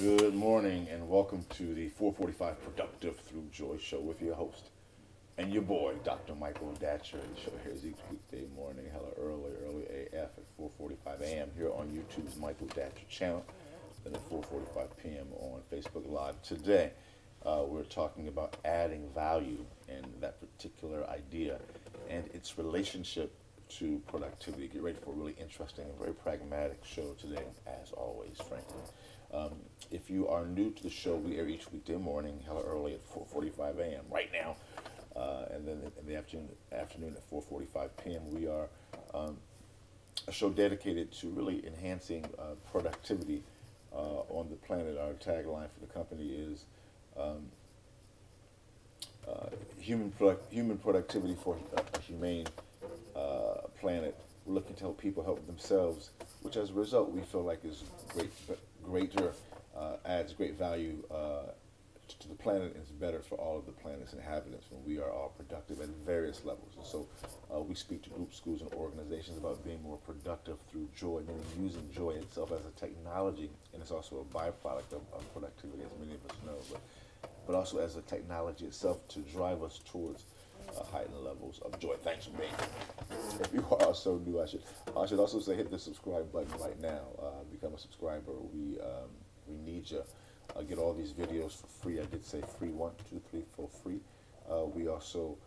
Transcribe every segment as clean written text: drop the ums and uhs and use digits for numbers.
Good morning and welcome to the 445 Productive Through Joy show with your host and your boy, Dr. Michael Datcher. The show here is each weekday morning, hella early AF at 4:45 a.m. here on YouTube's Michael Datcher channel, then at 4:45 p.m. on Facebook Live. Today, we're talking about adding value and that particular idea and its relationship to productivity. Get ready for a really interesting and very pragmatic show today, as always, frankly. If you are new to the show, we air each weekday morning, hella early at 4:45 a.m. right now, and then in the afternoon at 4:45 p.m. We are a show dedicated to really enhancing productivity on the planet. Our tagline for the company is um, human productivity for a humane planet. We're looking to help people help themselves, which as a result we feel like is greater, adds great value to the planet, and is better for all of the planet's inhabitants when we are all productive at various levels. And so we speak to groups, schools, and organizations about being more productive through joy, meaning using joy itself as a technology, and it's also a byproduct of productivity, as many of us know, but also as a technology itself to drive us towards heightened levels of joy. Thanks for being here. If you are so new, I should also say hit the subscribe button right now. Become a subscriber. We need you. Get all these videos for free. I did say free, 1, 2, 3, for free. We also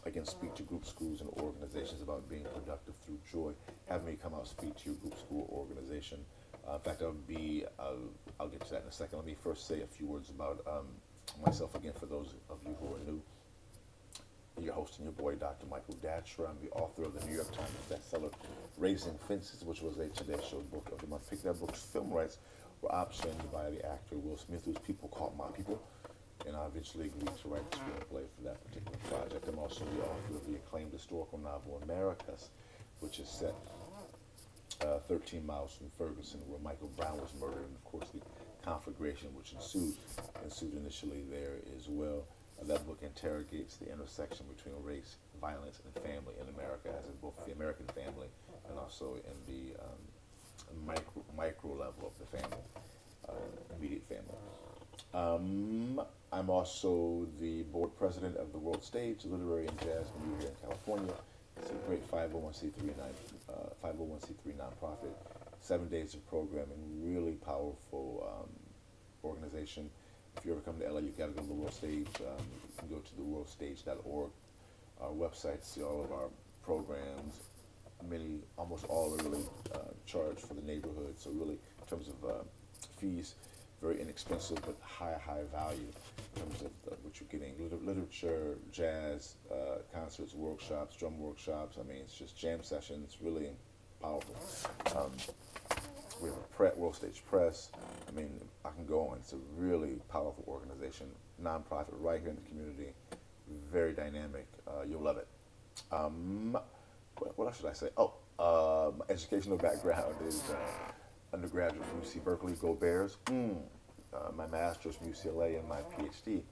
again speak to groups, schools, and organizations about being productive through joy. Have me come out speak to your group, school, organization. In fact, I'll get to that in a second. Let me first say a few words about myself again for those of you who are new. Your host and your boy, Dr. Michael Datcher. I'm the author of the New York Times bestseller, Raising Fences, which was a Today Show book of the month. Picked that book's film rights were optioned by the actor Will Smith, whose people called my people, and I eventually agreed to write the screenplay for that particular project. I'm also the author of the acclaimed historical novel Americas, which is set 13 miles from Ferguson, where Michael Brown was murdered, and of course the conflagration which ensued initially there as well. That book interrogates the intersection between race, violence, and family in America, as in both the American family and also in the micro level of the family, immediate family. I'm also the board president of the World Stage Literary and Jazz Venue here in California. It's a great 501c3 nonprofit. 7 days of programming, really powerful organization. If you ever come to LA, you got to go to the World Stage. You can go to theworldstage.org, our website, see all of our programs. Almost all are really charged for the neighborhood. So really, in terms of fees, very inexpensive but high value in terms of what you're getting. Literature, jazz, concerts, workshops, drum workshops. I mean, it's just jam sessions, really powerful. We have a World Stage Press. I mean, I can go on. It's a really powerful organization, nonprofit, right here in the community. Very dynamic. You'll love it. What else should I say? My educational background is undergraduate from UC Berkeley, go Bears. My master's from UCLA and my PhD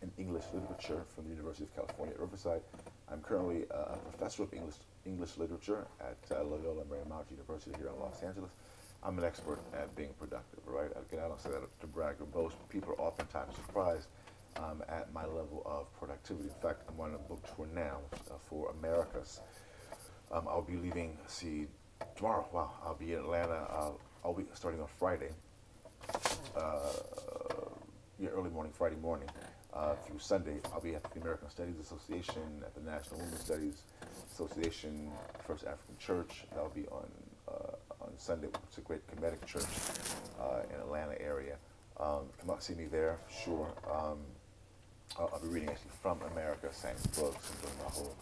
in English literature from the University of California at Riverside. I'm currently a professor of English literature at Loyola Marymount University here in Los Angeles. I'm an expert at being productive, right? Again, I don't say that to brag or boast. People are oftentimes surprised at my level of productivity. In fact, I'm on a book tour now for Americas. I'll be leaving, tomorrow. Wow, I'll be in Atlanta. I'll be starting on Friday, early morning, Friday morning, through Sunday. I'll be at the American Studies Association, at the National Women's Studies Association, First African Church. That'll be on Sunday. It's a great Kemetic church in Atlanta area. Come out, see me there, sure. I'll be reading actually from America, saying books, and doing my whole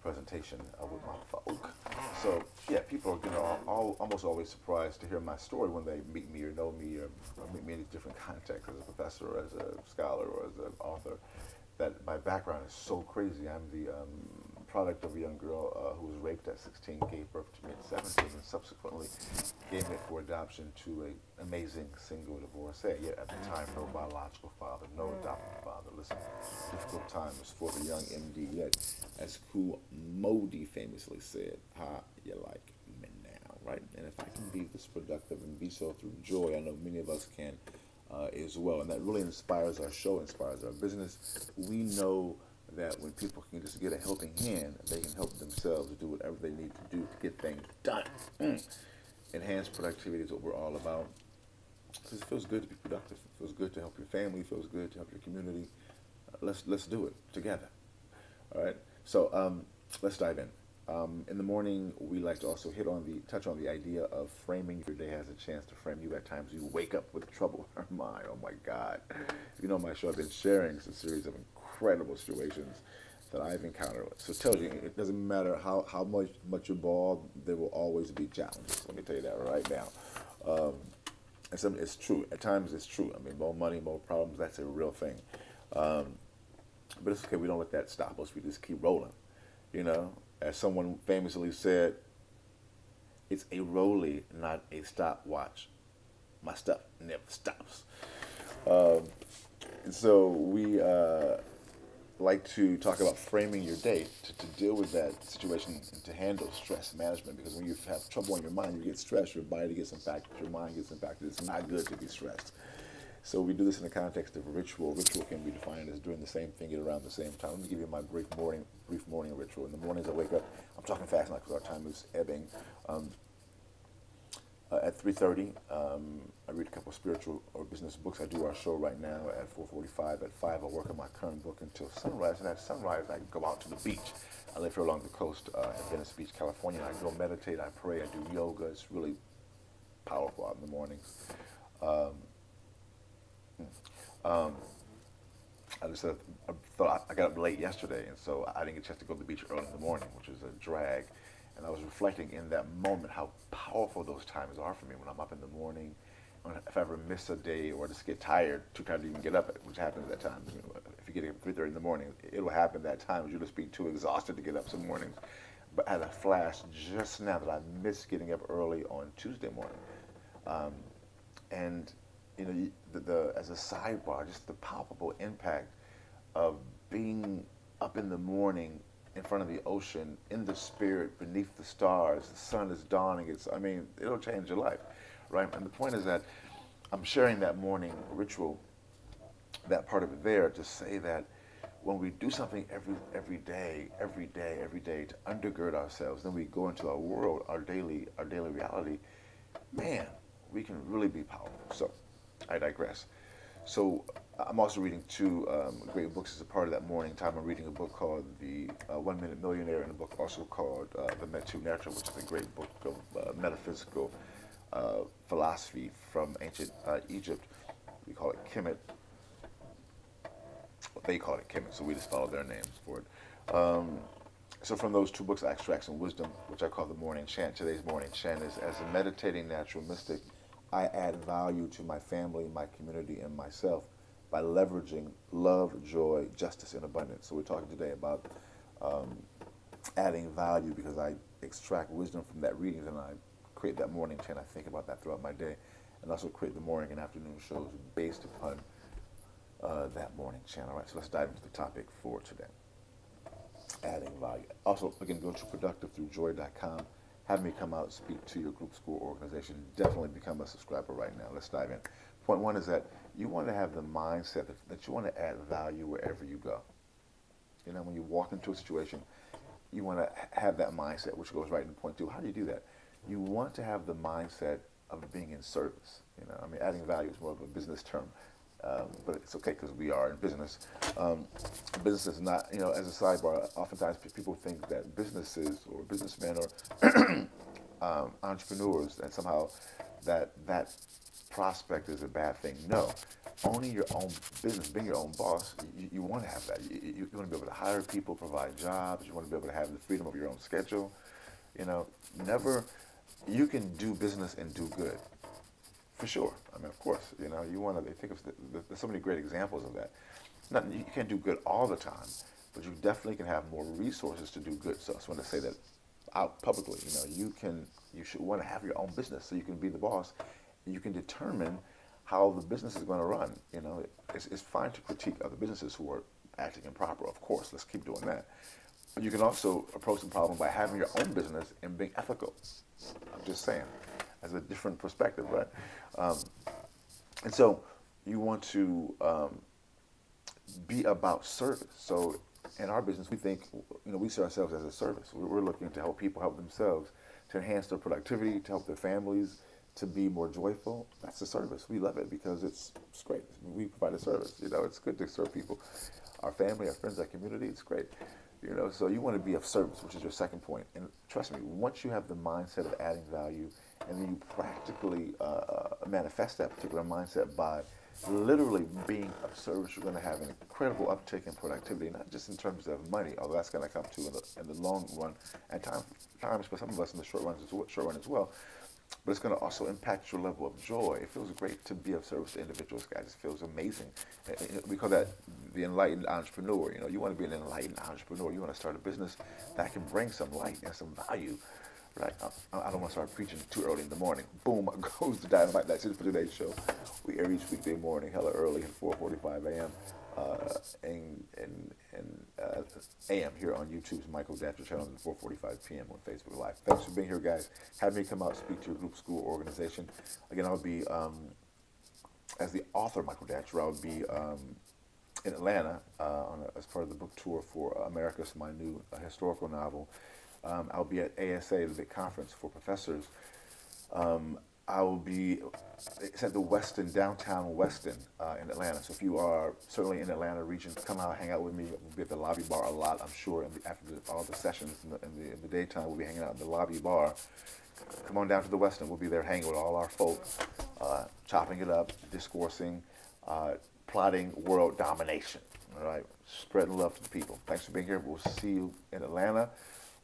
presentation with my folk. So yeah, people are almost always surprised to hear my story when they meet me or know me or meet me in a different context as a professor, or as a scholar, or as an author. That my background is so crazy. I'm the product of a young girl who was raped at 16, gave birth to me at 17, and subsequently gave me for adoption to an amazing single divorcee. Yet at the time, no biological father, no adoptive father. Listen, difficult times for the young MD. Yet, as Cool Modi famously said, "How you like me now?" right? And if I can be this productive and be so through joy, I know many of us can as well. And that really inspires our show, inspires our business. We know that when people can just get a helping hand, they can help themselves do whatever they need to do to get things done. Enhanced productivity is what we're all about. Because it feels good to be productive. It feels good to help your family. It feels good to help your community. Let's do it together. All right. So let's dive in. In the morning, we like to also touch on the idea of framing your day has a chance to frame you. At times, you wake up with trouble in your mind. Oh my God! If you know my show, I've been sharing a series of incredible situations that I've encountered. So it tells you it doesn't matter how much you ball, there will always be challenges. Let me tell you that right now. And some it's true. At times, it's true. I mean, more money, more problems. That's a real thing. But it's okay. We don't let that stop us. We just keep rolling. You know, as someone famously said, it's a rollie, not a stopwatch. My stuff never stops. And so we like to talk about framing your day to deal with that situation and to handle stress management. Because when you have trouble on your mind, you get stressed, your body gets impacted, your mind gets impacted. It's not good to be stressed. So we do this in the context of a ritual. Ritual can be defined as doing the same thing at around the same time. Let me give you my brief morning ritual. In the mornings I wake up, I'm talking fast now because our time is ebbing. At 3:30, I read a couple of spiritual or business books. I do our show right now at 4:45. At 5, I work on my current book until sunrise. And at sunrise, I go out to the beach. I live here along the coast in Venice Beach, California. I go meditate, I pray, I do yoga. It's really powerful out in the mornings. I thought I got up late yesterday, and so I didn't get a chance to go to the beach early in the morning, which is a drag. And I was reflecting in that moment how powerful those times are for me when I'm up in the morning. If I ever miss a day or just get tired, too tired to even get up, which happens at times. You know, if you get up at 3:30 in the morning, it'll happen that time. You'll just be too exhausted to get up some mornings. But I had a flash just now that I missed getting up early on Tuesday morning. And you know, as a sidebar, just the palpable impact of being up in the morning in front of the ocean, in the spirit, beneath the stars, the sun is dawning. It'll change your life, right? And the point is that I'm sharing that morning ritual, that part of it there, to say that when we do something every day to undergird ourselves, then we go into our world, our daily reality. Man, we can really be powerful. So I digress. So I'm also reading two great books as a part of that morning time. I'm reading a book called The 1 Minute Millionaire and a book also called The Metu Neter, which is a great book of metaphysical philosophy from ancient Egypt. We call it Kemet. They call it Kemet, so we just follow their names for it. So from those two books, I extract some wisdom, which I call the morning chant. Today's morning chant is, as a meditating natural mystic, I add value to my family, my community, and myself by leveraging love, joy, justice, and abundance. So we're talking today about adding value because I extract wisdom from that reading and I create that morning chant. I think about that throughout my day and also create the morning and afternoon shows based upon that morning chant. All right, so let's dive into the topic for today. Adding value. Also, again, go to productivethroughjoy.com. Have me come out, speak to your group, school, organization. Definitely become a subscriber right now. Let's dive in. Point one is that you want to have the mindset that you want to add value wherever you go. You know, when you walk into a situation, you want to have that mindset, which goes right into point two. How do you do that? You want to have the mindset of being in service. You know, adding value is more of a business term. But it's okay because we are in business. Business is not, as a sidebar, oftentimes people think that businesses or businessmen or entrepreneurs, and somehow that prospect is a bad thing. No. Owning your own business, being your own boss, you want to have that. You want to be able to hire people, provide jobs. You want to be able to have the freedom of your own schedule. You can do business and do good. For sure. Of course, you want to think of, there's so many great examples of that. You can't do good all the time, but you definitely can have more resources to do good. So I just want to say that out publicly, you should want to have your own business so you can be the boss. You can determine how the business is going to run. It's fine to critique other businesses who are acting improper, of course. Let's keep doing that. You can also approach the problem by having your own business and being ethical. I'm just saying, as a different perspective, right? Um, and so you want to be about service. So in our business, we think, we see ourselves as a service. We're looking to help people help themselves, to enhance their productivity, to help their families, to be more joyful. That's a service. We love it because it's great. We provide a service. It's good to serve people, our family, our friends, our community. It's great. So you want to be of service, which is your second point. And trust me, once you have the mindset of adding value, and then you practically manifest that particular mindset by literally being of service, you're going to have an incredible uptick in productivity, not just in terms of money, although that's going to come to in the long run, and times for some of us in the short run as well. But it's going to also impact your level of joy. It feels great to be of service to individuals, guys. It feels amazing. We call that the enlightened entrepreneur. You want to be an enlightened entrepreneur. You want to start a business that can bring some light and some value. Right? I don't want to start preaching too early in the morning. Boom, goes the dynamite. That's it for today's show. We air each weekday morning, hella early at 4:45 a.m. AM here on YouTube's Michael Datcher channel and 4:45 p.m. on Facebook Live. Thanks for being here, guys. Have me come out and speak to your group, school, or organization. Again, I'll be, as the author, Michael Datcher, I'll be in Atlanta as part of the book tour for America's, my new historical novel. I'll be at ASA, the big conference for professors. I will be, it's at the downtown Westin in Atlanta. So if you are certainly in the Atlanta region, come out, hang out with me. We'll be at the lobby bar a lot, I'm sure. After all the sessions in the daytime, we'll be hanging out at the lobby bar. Come on down to the Westin. We'll be there hanging with all our folks, chopping it up, discoursing, plotting world domination. All right, spreading love to the people. Thanks for being here. We'll see you in Atlanta,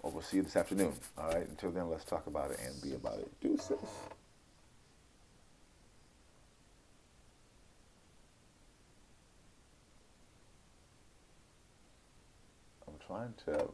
or we'll see you this afternoon. All right, until then, let's talk about it and be about it. Deuces. I'm trying to